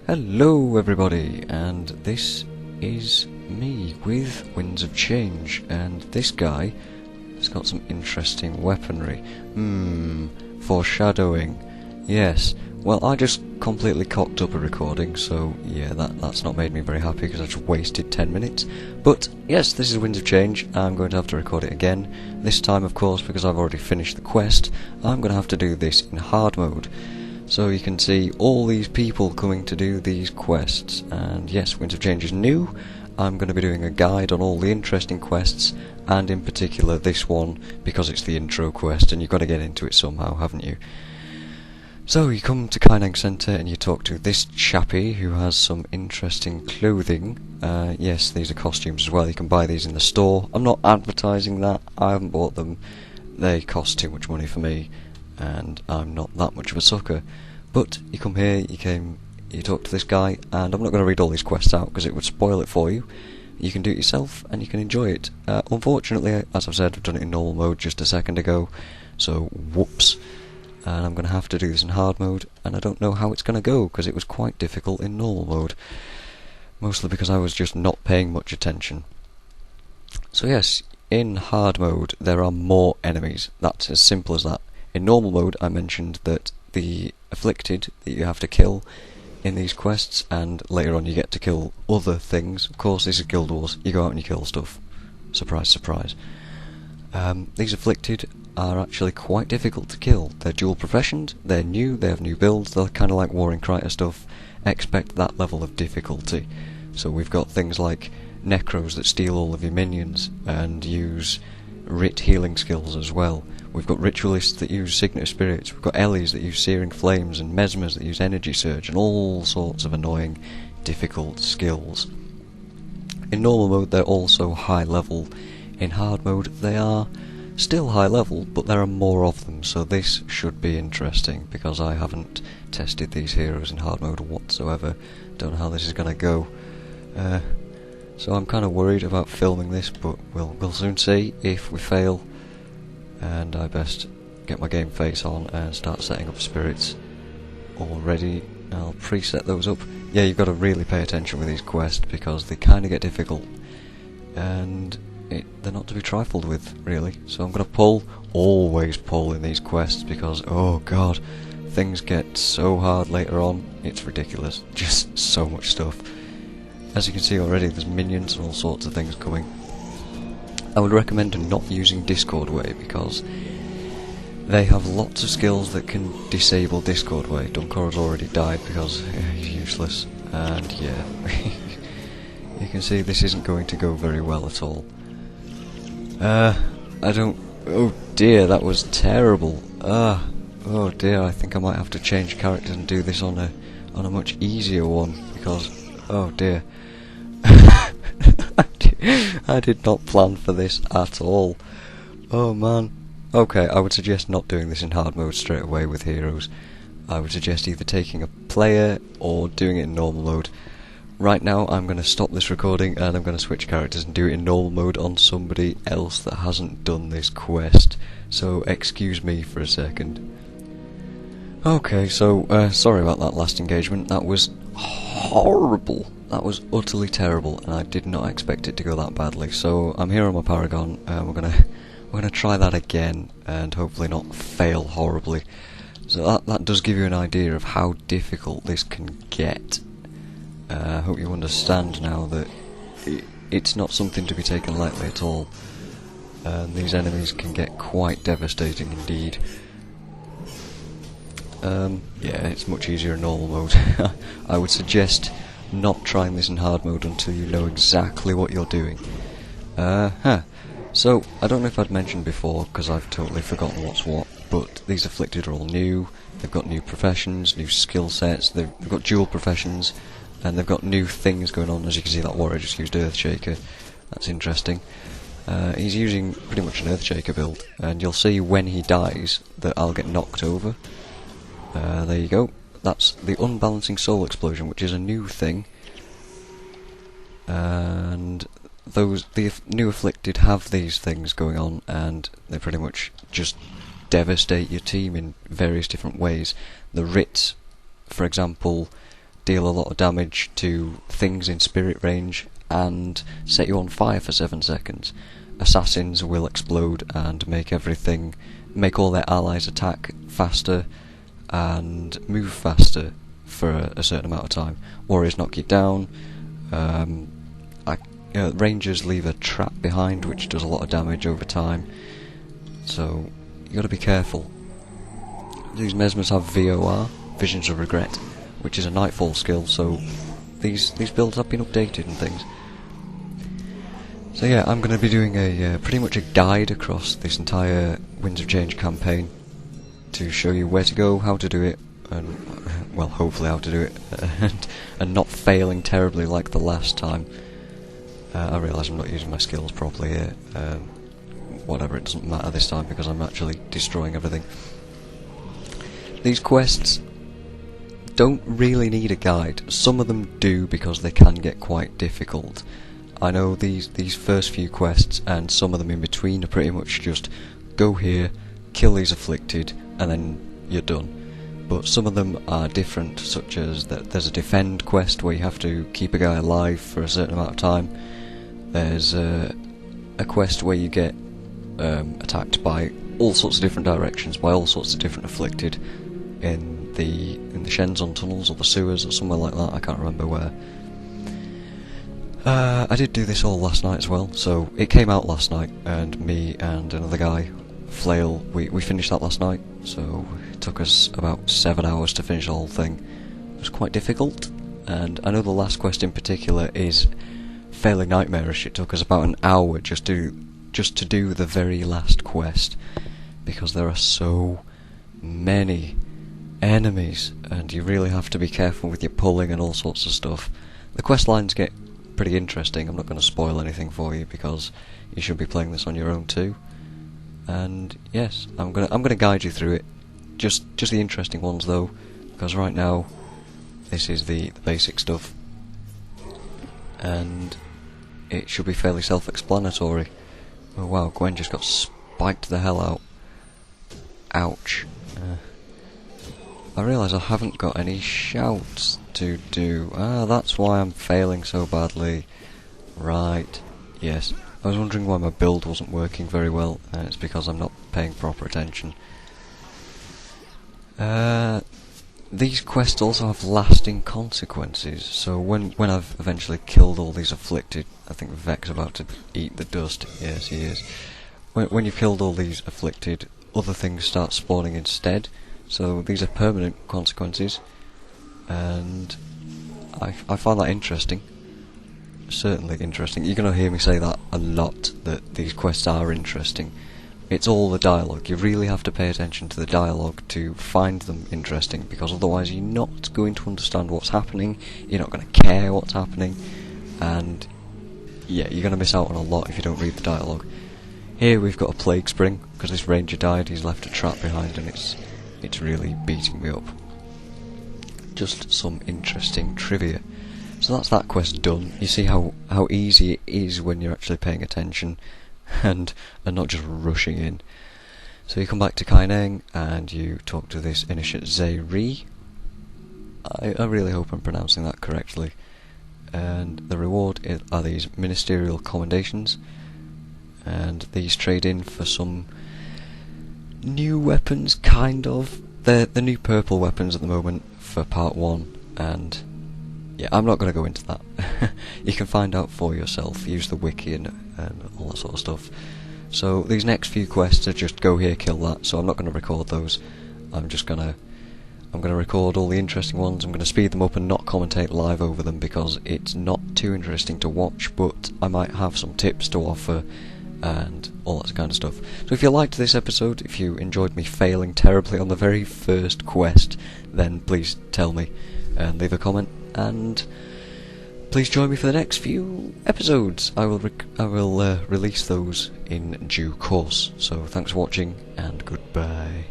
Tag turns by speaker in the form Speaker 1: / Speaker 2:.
Speaker 1: Hello everybody, and this is me with Winds of Change, and this guy has got some interesting weaponry. Foreshadowing. Yes, well I just completely cocked up a recording, so yeah, that's not made me very happy because I just wasted 10 minutes. But yes, this is Winds of Change. I'm going to have to record it again. This time, of course, because I've already finished the quest, I'm going to have to do this in hard mode. So you can see all these people coming to do these quests, and yes, Winds of Change is new. I'm going to be doing a guide on all the interesting quests, and in particular this one, because it's the intro quest, and you've got to get into it somehow, haven't you? So you come to Kaineng Center and you talk to this chappie who has some interesting clothing. Yes, these are costumes as well, you can buy these in the store. I'm not advertising that, I haven't bought them, they cost too much money for me, and I'm not that much of a sucker. But you come here, you talk to this guy, and I'm not going to read all these quests out because it would spoil it for you. You can do it yourself and you can enjoy it. Unfortunately, as I've said, I've done it in normal mode just a second ago, so whoops. And I'm going to have to do this in hard mode, and I don't know how it's going to go because it was quite difficult in normal mode. Mostly because I was just not paying much attention. So yes, in hard mode there are more enemies. That's as simple as that. In normal mode I mentioned that the afflicted that you have to kill in these quests, and later on you get to kill other things. Of course, this is Guild Wars, you go out and you kill stuff. Surprise, surprise. These afflicted are actually quite difficult to kill. They're dual professioned, they're new, they have new builds, they're kind of like Warring Krita stuff. Expect that level of difficulty. So we've got things like Necros that steal all of your minions and use Writ healing skills as well. We've got Ritualists that use Signet of Spirits, we've got Ellies that use Searing Flames, and Mesmers that use Energy Surge, and all sorts of annoying, difficult skills. In normal mode they're also high level. In hard mode they are still high level, but there are more of them, so this should be interesting, because I haven't tested these heroes in hard mode whatsoever. Don't know how this is going to go. So I'm kind of worried about filming this, but we'll soon see if we fail. And I best get my game face on and start setting up spirits already. I'll preset those up. Yeah, you've got to really pay attention with these quests because they kind of get difficult, and they're not to be trifled with, really. So I'm going to always pull in these quests, because oh god, things get so hard later on, it's ridiculous. Just so much stuff. As you can see already, there's minions and all sorts of things coming. I would recommend not using Discord Way, because they have lots of skills that can disable Discord Way. Duncora's already died because he's useless, and yeah, you can see this isn't going to go very well at all. Oh dear, that was terrible. Oh dear, I think I might have to change characters and do this on a much easier one, because oh dear. I did not plan for this at all. Oh man. Okay, I would suggest not doing this in hard mode straight away with heroes. I would suggest either taking a player or doing it in normal mode. Right now I'm going to stop this recording and I'm going to switch characters and do it in normal mode on somebody else that hasn't done this quest. So excuse me for a second. Okay, so sorry about that last engagement. That was horrible. That was utterly terrible, and I did not expect it to go that badly. So I'm here on my Paragon, and we're gonna try that again, and hopefully not fail horribly. So that does give you an idea of how difficult this can get. I hope you understand now that it's not something to be taken lightly at all. These enemies can get quite devastating indeed. Yeah, it's much easier in normal mode. I would suggest not trying this in hard mode until you know exactly what you're doing. So, I don't know if I'd mentioned before, because I've totally forgotten what's what, but these afflicted are all new. They've got new professions, new skill sets, they've got dual professions, and they've got new things going on. As you can see, that warrior just used Earthshaker. That's interesting. He's using pretty much an Earthshaker build, and you'll see when he dies that I'll get knocked over. There you go. That's the Unbalancing Soul Explosion, which is a new thing. And the new afflicted have these things going on, and they pretty much just devastate your team in various different ways. The Writs, for example, deal a lot of damage to things in spirit range, and set you on fire for 7 seconds. Assassins will explode and make all their allies attack faster and move faster for a certain amount of time. Warriors knock you down. Rangers leave a trap behind which does a lot of damage over time, so you got to be careful. These mesmers have VOR, Visions of Regret, which is a nightfall skill, so these builds have been updated and things. So yeah, I'm going to be doing pretty much a guide across this entire Winds of Change campaign to show you where to go, how to do it, and well, hopefully how to do it, and not failing terribly like the last time. I realise I'm not using my skills properly here. Whatever, it doesn't matter this time because I'm actually destroying everything. These quests don't really need a guide. Some of them do because they can get quite difficult. I know these first few quests and some of them in between are pretty much just go here, kill these afflicted, and then you're done. But some of them are different, such as there's a defend quest where you have to keep a guy alive for a certain amount of time. There's a quest where you get attacked by all sorts of different directions, by all sorts of different afflicted in the Shenzhen tunnels or the sewers or somewhere like that. I can't remember where. I did do this all last night as well, so it came out last night, and me and another guy, Flail, we finished that last night, so it took us about 7 hours to finish the whole thing. It was quite difficult, and I know the last quest in particular is fairly nightmarish. It took us about an hour just to do the very last quest, because there are so many enemies, and you really have to be careful with your pulling and all sorts of stuff. The quest lines get pretty interesting. I'm not going to spoil anything for you because you should be playing this on your own too. And yes, I'm gonna guide you through it. Just the interesting ones though, because right now this is the basic stuff, and it should be fairly self-explanatory. Oh wow, Gwen just got spiked the hell out. Ouch. I realise I haven't got any shouts to do. Ah, that's why I'm failing so badly. Right, yes. I was wondering why my build wasn't working very well, and it's because I'm not paying proper attention. These quests also have lasting consequences, so when I've eventually killed all these afflicted, I think Vec's about to eat the dust. Yes, he is. When you've killed all these afflicted, other things start spawning instead. So these are permanent consequences, and I find that interesting. Certainly interesting. You're going to hear me say that a lot, that these quests are interesting. It's all the dialogue. You really have to pay attention to the dialogue to find them interesting, because otherwise you're not going to understand what's happening, you're not going to care what's happening, and yeah, you're going to miss out on a lot if you don't read the dialogue. Here we've got a plague spring, because this ranger died, he's left a trap behind, and it's really beating me up. Just some interesting trivia. So that's that quest done. You see how easy it is when you're actually paying attention and not just rushing in. So you come back to Kaineng and you talk to this initiate Zei Ri. I really hope I'm pronouncing that correctly. And the reward are these ministerial commendations, and these trade in for some new weapons, kind of. They're the new purple weapons at the moment for part 1, and yeah, I'm not going to go into that. You can find out for yourself, use the wiki and all that sort of stuff. So these next few quests are just go here, kill that, so I'm not going to record those. I'm going to record all the interesting ones. I'm going to speed them up and not commentate live over them because it's not too interesting to watch, but I might have some tips to offer and all that kind of stuff. So if you liked this episode, if you enjoyed me failing terribly on the very first quest, then please tell me and leave a comment, and please join me for the next few episodes. I will release those in due course. So thanks for watching, and goodbye.